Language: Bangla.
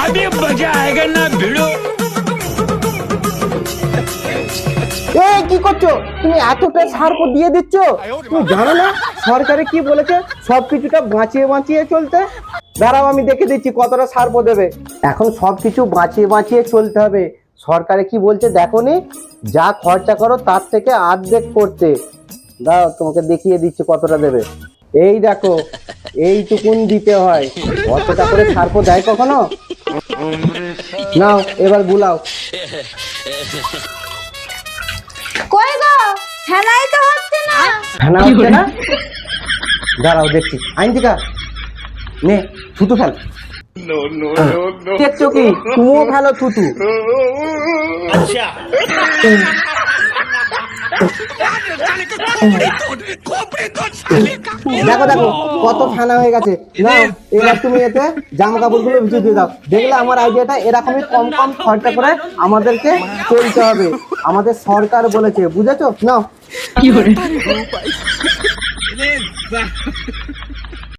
अभी मजा आएगा ना भिड़ो। এই কি করছো তুমি? এতটা সার দিয়ে দিচ্ছ, তুমি জানো না সরকারে কি বলেছে সবকিছুটা বাঁচিয়ে বাঁচিয়ে চলতে? দাঁড়াও আমি দেখে দিচ্ছি কতটা সার দেবে। এখন সবকিছু বাঁচিয়ে বাঁচিয়ে চলতে হবে। সরকারে কি বলছে দেখো নি, যা খরচা করো তার থেকে অর্ধেক করতে। দাও তোমাকে দেখিয়ে দিচ্ছি কতটা দেবে। এই দেখো এইটুকুন দিতে হয়। অতটা করে সার দেয় কখনো? নাও এবার বুলাও। কই গো, ফেলাই তো হচ্ছে না। ফেনা হচ্ছে না? দাঁড়াও দেখছি। আইনটিকা নে থুতু ফেল। দেখছো কি তুমিও ফেলো থুতু। দেখো দেখো কত ফেনা হয়ে গেছে। নাও এবার তুমি এতে জামা কাপড় গুলো ভিজিয়ে দিয়ে দাও। দেখলে আমার আইডিয়াটা এরকমই কম কম খরচা করে আমাদেরকে চলতে হবে। আমাদের সরকার বলেছে, বুঝেছো? নাও।